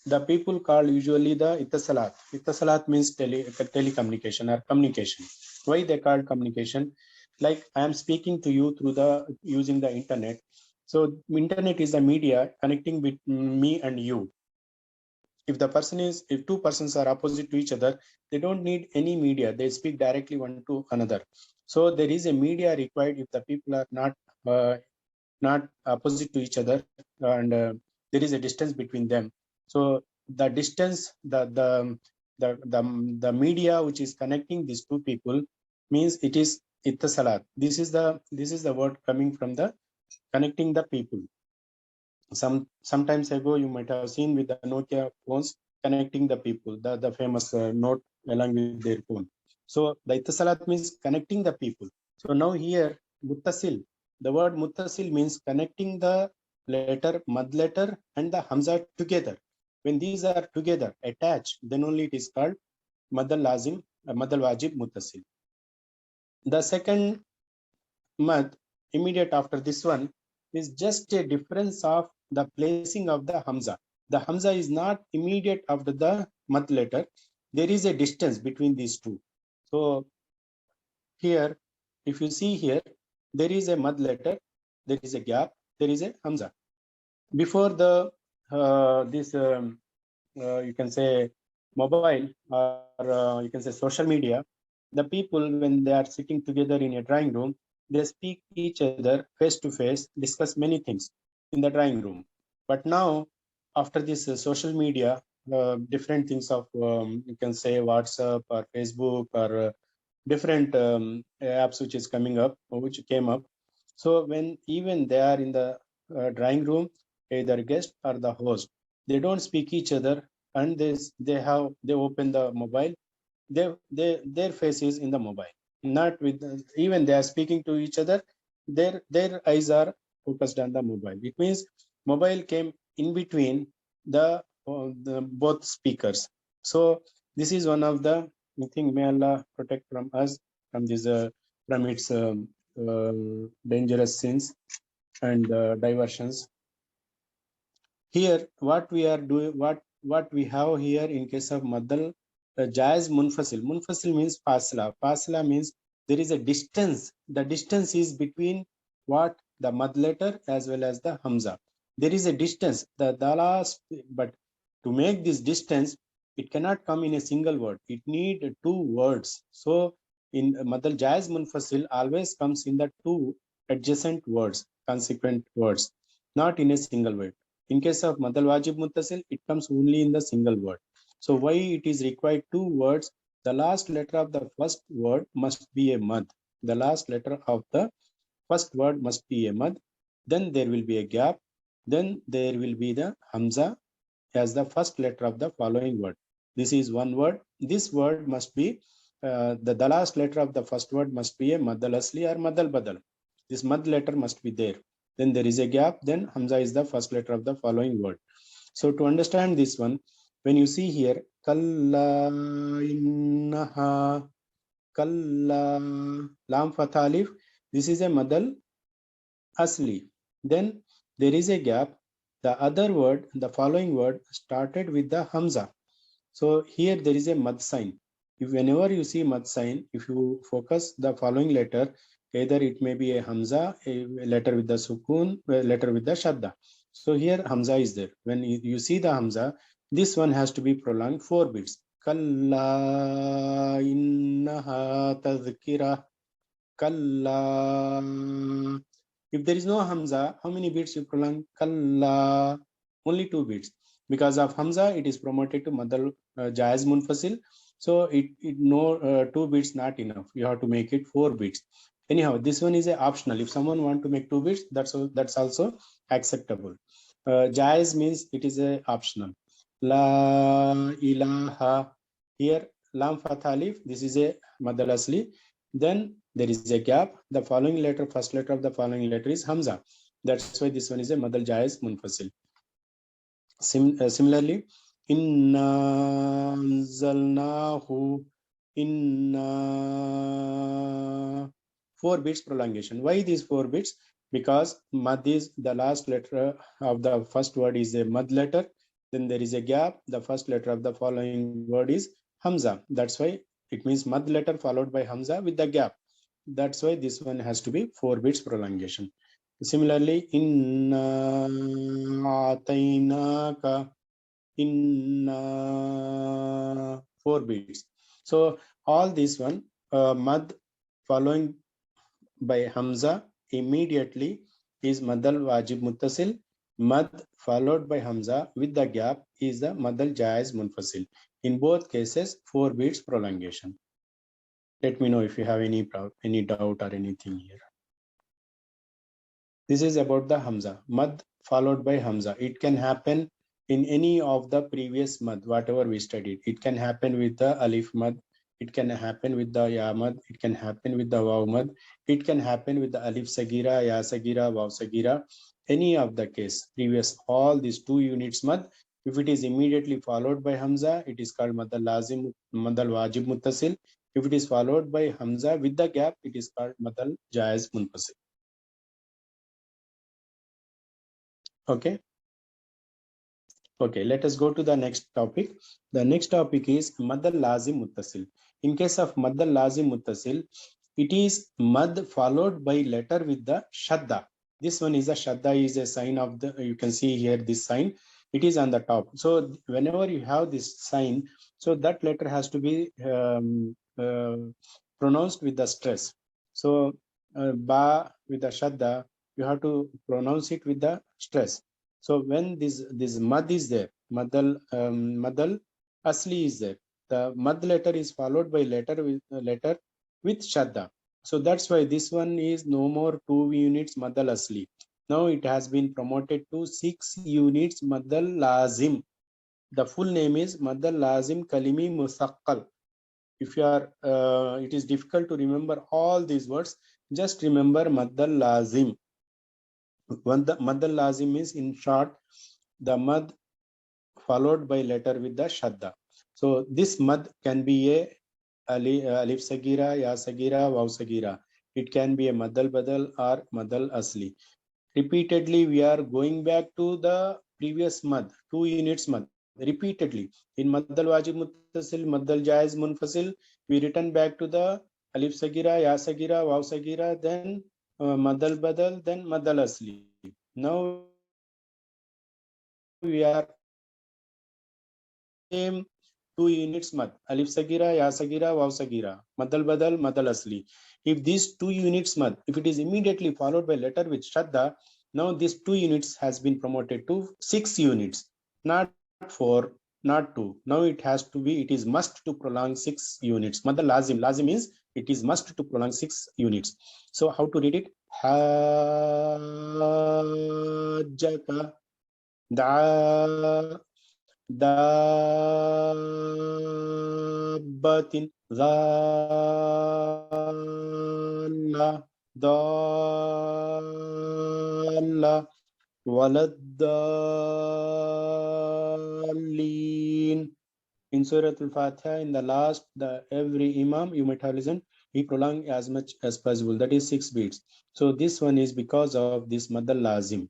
S2: The people call usually the ittasalat. Ittasalat means telecommunication or communication. Why they call communication? Like I am speaking to you through using the internet. So internet is a media connecting between me and you. If two persons are opposite to each other, they don't need any media. They speak directly one to another. So there is a media required if the people are not opposite to each other, and there is a distance between them. So the distance, the media which is connecting these two people means it is ittasalat. This is the word coming from the connecting the people. Sometimes ago you might have seen with the Nokia phones connecting the people, the famous note along with their phone. So the ittasalat means connecting the people. So now here muttasil, the word muttasil means connecting the letter, mad letter and the hamza together. When these are together attached, then only it is called madal lazim, madal wajib muttasil. The second mad immediate after this one is just a difference of the placing of the hamza. The hamza is not immediate after the mad letter. There is a distance between these two. So here, if you see here, there is a mad letter, there is a gap, there is a hamza. Before the you can say mobile or you can say social media, the people when they are sitting together in a drawing room, they speak each other face to face, discuss many things in the drawing room. But now after this social media, different things of you can say WhatsApp or Facebook or different apps which is coming up, which came up. So when even they are in the drawing room, either guest or the host, they don't speak each other, and they open the mobile, their face is in the mobile, not with even they are speaking to each other, their eyes are focused on the mobile. It means mobile came in between the both speakers. So this is one of the thing. May Allah protect from us from this from its dangerous sins and diversions. Here what we are doing, what we have here in case of madal Jayaz Munfasil. Munfasil means fasla. Fasla means there is a distance. The distance is between what? The mad letter as well as the hamza. There is a distance. The last, but to make this distance, it cannot come in a single word. It need two words. So in madal Jayaz Munfasil always comes in the two adjacent words, consequent words, not in a single word. In case of madal wajib muttasil, it comes only in the single word. So why it is required two words? The last letter of the first word must be a mad. The last letter of the first word must be a mad. Then there will be a gap. Then there will be the hamza as the first letter of the following word. This is one word. This word must be the last letter of the first word must be a madal asli or madal badal. This mad letter must be there. Then there is a gap. Then hamza is the first letter of the following word. So to understand this one, when you see here, kalla innaha, kalla, lam fatha alif, this is a madal asli. Then there is a gap. The other word, the following word started with the hamza. So here there is a mad sign. If whenever you see mad sign, if you focus the following letter, either it may be a hamza, a letter with the sukun, a letter with the shadda. So here hamza is there. When you see the hamza, this one has to be prolonged 4 beats. Kalla innaha tadhkira. Kalla. If there is no hamza, how many beats you prolong? Kalla. Only 2 beats. Because of hamza, it is promoted to madal jayaz munfasil. So it no 2 beats not enough. You have to make it 4 beats. Anyhow, this one is a optional. If someone want to make 2 beats, that's also acceptable. Jayaz means it is a optional. La ilaha. Here lam fatha alif. This is a madal asli. Then there is a gap. The following letter, first letter of the following letter is hamza. That's why this one is a madal jayaz munfasil. Similarly, inna anzalnahu, inna, 4 beats prolongation. Why these 4 beats? Because mad is the last letter of the first word is a mad letter. Then there is a gap. The first letter of the following word is hamza. That's why it means mad letter followed by hamza with the gap. That's why this one has to be 4 beats prolongation. Similarly, inna atainaka, inna, 4 beats. So all this one mad following by hamza immediately is madal wajib muttasil. Mad followed by Hamza with the gap is the Mad al Jayaz Munfasil. In both cases, 4 beats prolongation. Let me know if you have any doubt or anything here. This is about the Hamza. Mad followed by Hamza. It can happen in any of the previous mad, whatever we studied. It can happen with the Alif mad. It can happen with the Ya mad. It can happen with the Waw mad. It can happen with the Alif Sageerah, Ya Sageerah, Waw Sageerah. Any of the case, previous, all these 2 units mad. If it is immediately followed by Hamza, it is called Mad al Lazim, Mad al Wajib Muttasil. If it is followed by Hamza with the gap, it is called Mad al Jayaz Munfasil. Okay. Okay, let us go to the next topic. The next topic is Mad al Lazim Muttasil. In case of Mad al Lazim Muttasil, it is Mad followed by letter with the Shadda. This one is a Shadda, is a sign of the, you can see here this sign, it is on the top. So whenever you have this sign, so that letter has to be pronounced with the stress. So Ba with the Shadda, you have to pronounce it with the stress. So when this mad is there, madal asli is there. The mad letter is followed by letter with shadda. So that's why this one is no more 2 units madal asli. Now it has been promoted to 6 units madal lazim. The full name is madal lazim kalimi musaqqal. If you are, it is difficult to remember all these words. Just remember madal lazim. Mad al lazim means, in short, the mad followed by letter with the shadda. So this mad can be a alif sagira, ya sagira, waw sagira. It can be a mad al badal or mad al asli. Repeatedly, we are going back to the previous mad, 2 units mad. Repeatedly, in mad al wajib muttasil, mad al jayaz munfasil, we return back to the alif sagira, ya sagira, waw sagira, then mad al badal, then mad al asli. Now we are same 2 units mad, alif sagira, ya sagira, waw sagira, mad al badal, mad al asli. If these 2 units mad, if it is immediately followed by letter with shadda, now this 2 units has been promoted to 6 units, not 4, not 2. Now it has to be, it is must to prolong 6 units. Mad al lazim, lazim means it is must to prolong 6 units. So how to read it? Hajjaka, da, dabbatin, dhalla, dhalla, waladdallin. In Surah Al-Fatiha, in the last, every Imam, you might have listened, he prolonged as much as possible, that is 6 beats. So this one is because of this mad al lazim.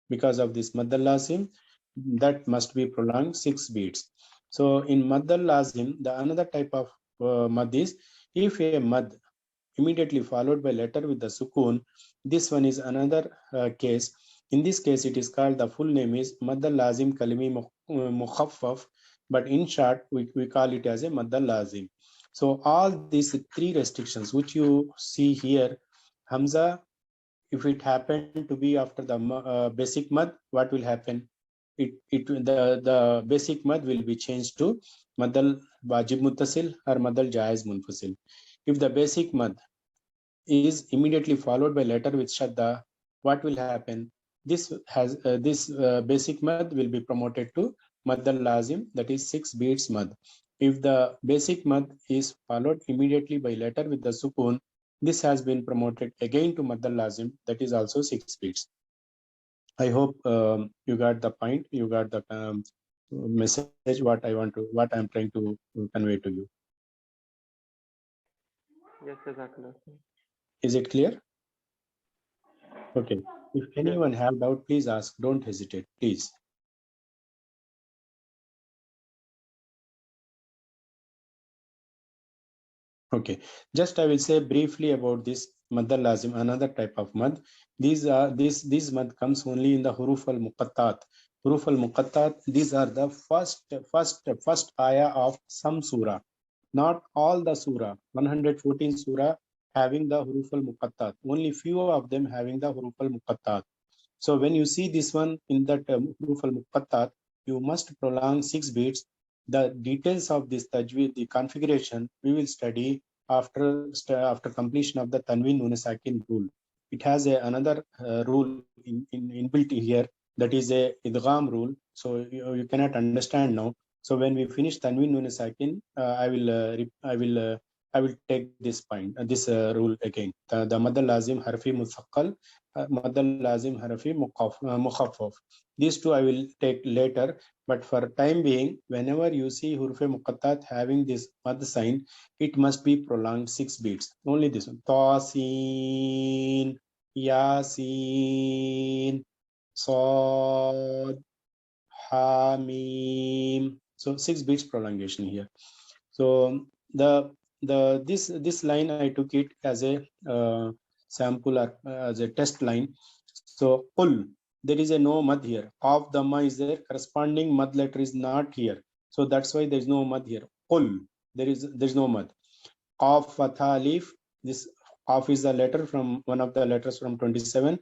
S2: Because of this mad al lazim, that must be prolonged 6 beats. So in mad al lazim, the another type of mad is, if a mad immediately followed by letter with the sukun, this one is another case. In this case, it is called, the full name is mad al lazim kalimi mukhaffaf, but in short, we call it as a mad al lazim. So all these 3 restrictions which you see here, Hamza, if it happened to be after the basic mad, what will happen? The basic mad will be changed to mad al wajib muttasil or mad al jayaz munfasil. If the basic mad is immediately followed by letter with shadda, what will happen? This basic mad will be promoted to mad al lazim, that is 6 beats mad. If the basic mad is followed immediately by letter with the sukun, this has been promoted again to mad al lazim, that is also 6 beats. I hope you got the point, you got the message, what I'm trying to convey to you.
S3: Yes, exactly.
S2: Is it clear? Okay. If anyone have doubt, please ask. Don't hesitate, please. Okay. Just I will say briefly about this mad al lazim, another type of mad. This mad comes only in the huruf al muqattat. Huruf al muqattat, these are the first ayah of some surah. Not all the surah. 114 surah having the huruf al muqattat. Only few of them having the huruf al muqattat. So when you see this one in that huruf al-muqattat, you must prolong 6 beats. The details of this tajweed, the configuration, we will study after completion of the tanween nun sakin rule. It has another rule inbuilt here, that is a idgham rule. So you cannot understand now. So when we finish tanween nun sakin, I will take this point, this rule again. The madal lazim harfi muthaqqal, madal lazim harfi mukhaffaf. These two I will take later, but for time being, whenever you see huruf muqattat having this mad sign, it must be prolonged 6 beats. Only this one. Tasin, Yasin, Sad, Hamim. So 6 beats prolongation here. So this line I took it as a sample or as a test line. So qul, there is a no mad here. Qaf dhamma is there, corresponding mad letter is not here. So that's why there is no mad here. Qul, there is no mad. Qaf fatha alif, this qaf is the letter from one of the letters from 27.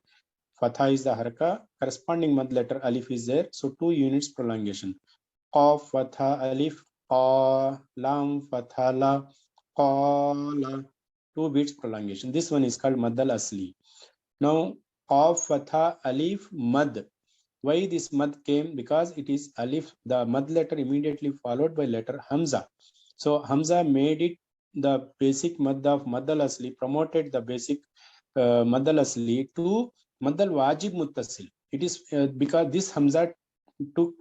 S2: Fatha is the haraka, corresponding mad letter alif is there. So 2 units prolongation. Qaf fatha alif, qa, lam fatha la, qala, 2 beats prolongation. This one is called mad al asli. Now qaf fatha alif mad. Why this mad came? Because it is alif, the mad letter immediately followed by letter hamza. So hamza made it the basic mad of mad al asli, promoted the basic mad al asli to mad al wajib muttasil. It is because this hamza took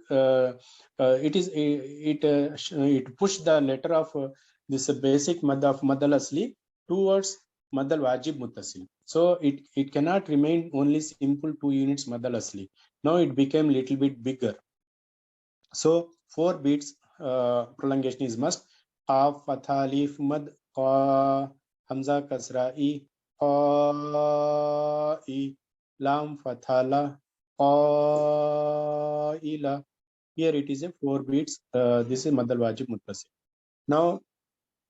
S2: it pushed the letter of this basic mad of mad al asli towards mad al wajib muttasil. So it cannot remain only simple 2 units mad al asli. Now it became little bit bigger. So 4 beats prolongation is must. Qaf fatha alif mad, qa, hamza kasra i, qa i, lam fatha la, qaila. Here it is a 4 beats. This is mad al wajib muttasil. Now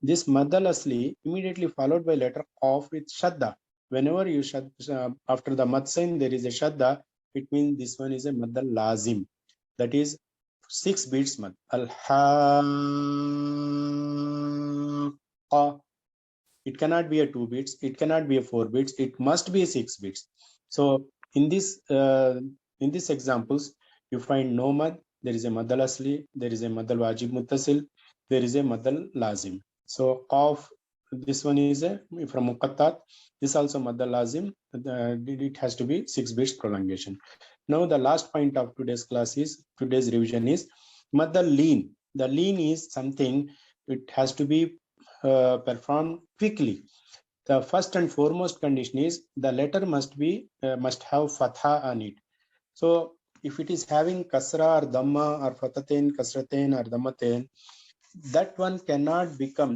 S2: this mad al asli immediately followed by letter qaf with shadda. Whenever you after the mad sign there is a shadda, it means this one is a mad al lazim. That is 6 beats mad. Al ha. It cannot be a 2 beats. It cannot be a 4 beats. It must be a 6 beats. So in this examples, you find no mad. There is a mad al asli. There is a mad al wajib muttasil. There is a mad al lazim. So qaf, this one is a from muqattat. This also mad al lazim. It has to be 6 beats prolongation. Now the last point of today's revision is mad al leen. The leen is something, it has to be performed quickly. The first and foremost condition is the letter must have fatha on it. So if it is having kasra or dhamma or fatatain, kasratain or dhammatain, that one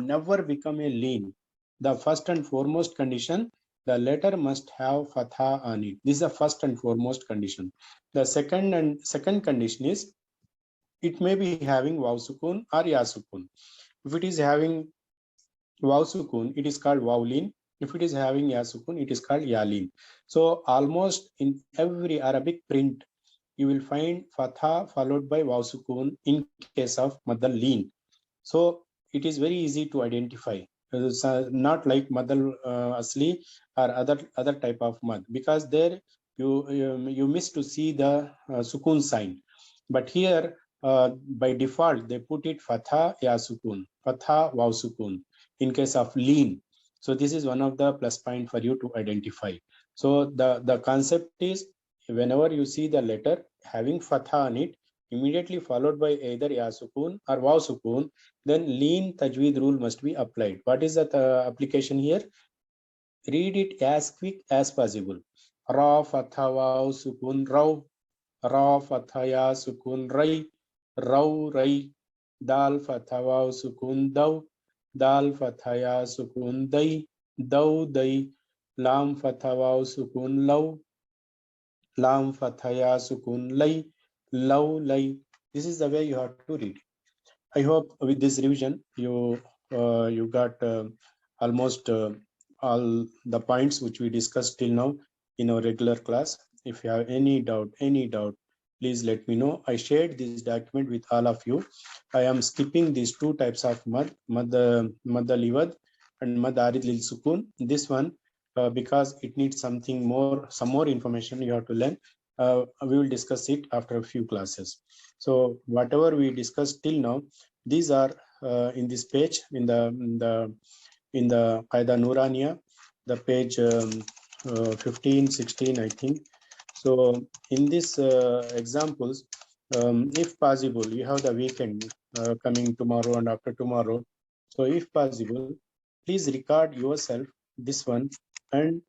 S2: never become a leen. The first and foremost condition, the letter must have fatha on it. This is the first and foremost condition. The second condition is it may be having waw sukun or ya sukun. If it is having waw sukun, it is called waw leen. If it is having ya sukun, it is called ya leen. So almost in every Arabic print, you will find fatha followed by waw sukun in case of mad al leen. So it is very easy to identify. It's not like mad al asli or other type of mad, because there you miss to see the sukun sign. But here by default they put it fatha ya sukun, fatha waw sukun in case of leen. So this is one of the plus point for you to identify. So the concept is, whenever you see the letter having fatha on it, immediately followed by either ya sukun or waw sukun, then leen tajweed rule must be applied. What is that application here? Read it as quick as possible. Ra fatha waw sukun raw, ra fatha ya sukun rai, raw rai, dal fatha waw sukun daw, dal fatha ya sukun dai, daw dai, lam fatha waw sukun law, lam fatha ya sukun lay, law lay. This is the way you have to read. I hope with this revision you got almost all the points which we discussed till now in our regular class. if you have any doubt, please let me know. I shared this document with all of you. I am skipping these two types of mad al-iwad and mad arid lil sukun. This one because it needs some more information you have to learn. We will discuss it after a few classes. So whatever we discussed till now, these are in this page in the Qaida Nuraniya, the page 15, 16, I think. So in these examples, if possible, you have the weekend coming tomorrow and after tomorrow. So if possible, please record yourself this one and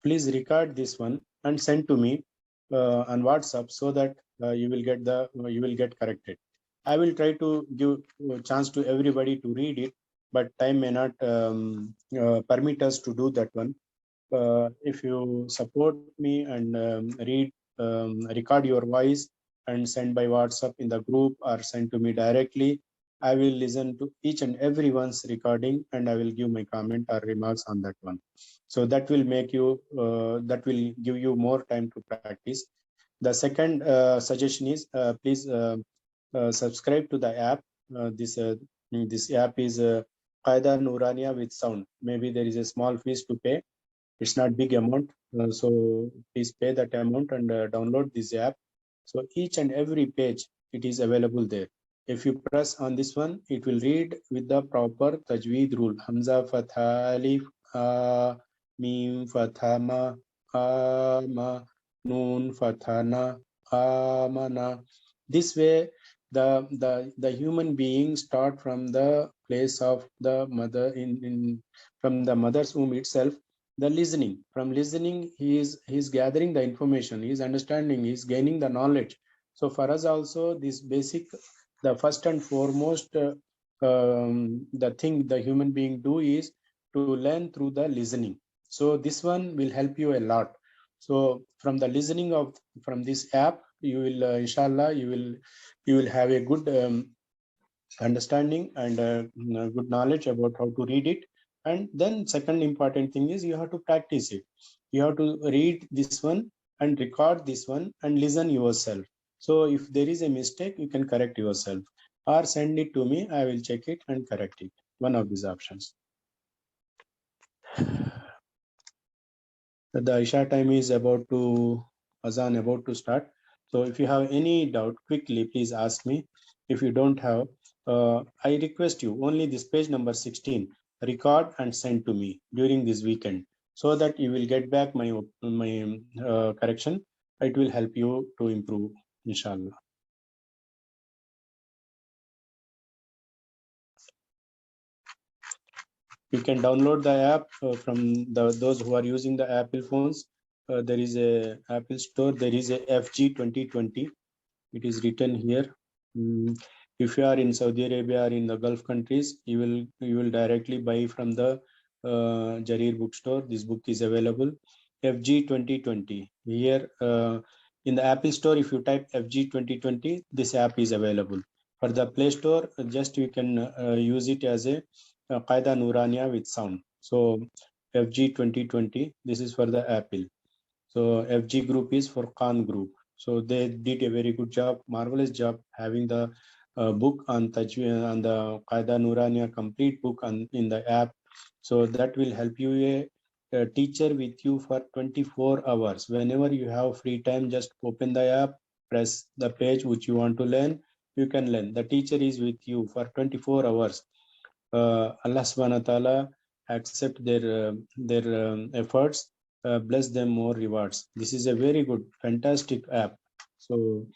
S2: please record this one and send to me on WhatsApp so that you will get corrected. I will try to give a chance to everybody to read it, but time may not permit us to do that one. If you support me and record your voice and send by WhatsApp in the group or send to me directly, I will listen to each and everyone's recording and I will give my comment or remarks on that one. So that will make you, that will give you more time to practice. The second suggestion is please subscribe to the app. This app is Qaida Nuraniya with sound. Maybe there is a small fees to pay. It's not big amount, so please pay that amount and download this app. So each and every page, it is available there. If you press on this one, it will read with the proper Tajweed rule. Hamza, Fatha, Alif, Mim, Fatha, Ma, Noon, Fatha, Na, Amana. This way, the human being start from the place of the mother from the mother's womb itself. The listening, from listening he is gathering the information, he is understanding, he is gaining the knowledge. So for us also, this basic, the first and foremost the thing the human being do is to learn through the listening. So this one will help you a lot. So from the listening of from this app, you will inshallah you will have a good understanding and good knowledge about how to read it. And then second important thing is you have to practice it. You have to read this one and record this one and listen yourself. So if there is a mistake, you can correct yourself or send it to me. I will check it and correct it. One of these options. The Isha time is about to Azan about to start. So if you have any doubt, quickly please ask me. If you don't have, I request you only this page number 16, record and send to me during this weekend so that you will get back my correction. It will help you to improve, inshallah. You can download the app from those who are using the Apple phones. There is a Apple store. There is a FG 2020. It is written here. If you are in Saudi Arabia or in the Gulf countries, you will directly buy from the Jarir bookstore. This book is available. FG 2020. Here in the Apple store, if you type FG 2020, this app is available. For the Play Store, just you can use it as a Qaida Nuraniya with sound. So FG 2020, this is for the Apple. So FG group is for Khan group. So they did a very good job, marvelous job having the book on Tajweed, on the Qaida Nuraniya complete book in the app. So that will help you a teacher with you for 24 hours. Whenever you have free time, just open the app, press the page which you want to learn, you can learn. The teacher is with you for 24 hours. Allah subhanahu wa ta'ala accept their efforts, bless them more rewards. This is a very good, fantastic app. So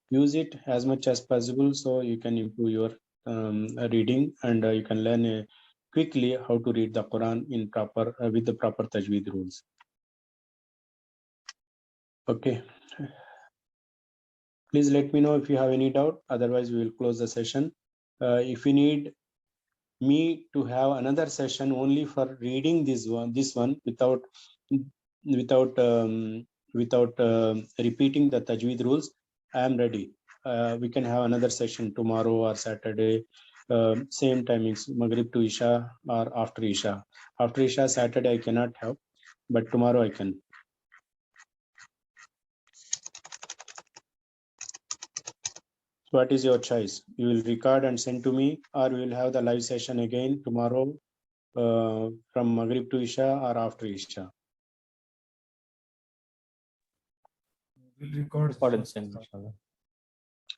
S2: use it as much as possible so you can improve your reading and you can learn quickly how to read the Quran in proper with the proper Tajweed rules. Okay. Please let me know if you have any doubt. Otherwise, we will close the session. If you need me to have another session only for reading this one without repeating the Tajweed rules, I am ready. We can have another session tomorrow or Saturday same timings, Maghrib to Isha or after Isha. After Isha, Saturday I cannot have, but tomorrow I can. What is your choice? You will record and send to me, or we will have the live session again tomorrow from Maghrib to Isha or after Isha.
S1: We'll record.
S5: Record and send, inshallah.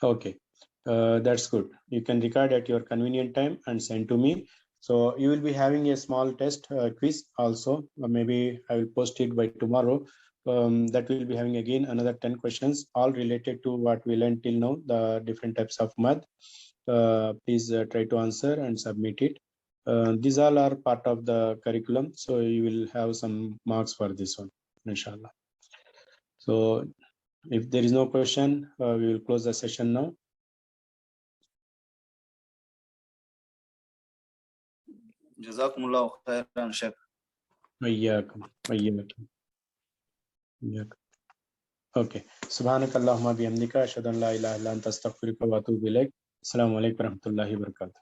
S2: Okay, that's good. You can record at your convenient time and send to me. So you will be having a small test quiz also. Maybe I will post it by tomorrow. That will be having again another 10 questions, all related to what we learned till now, the different types of math. Please try to answer and submit it. These all are part of the curriculum, so you will have some marks for this one, inshallah. So if there is no question, we will close the session now.
S6: Jazakumullah khairan, Sheikh.
S2: وإياكم وإياكم. Okay. سبحانك اللهم بحمدك أشهد أن لا إله إلا أنت أستغفرك وأتوب إليك. السلام عليكم ورحمة الله وبركاته.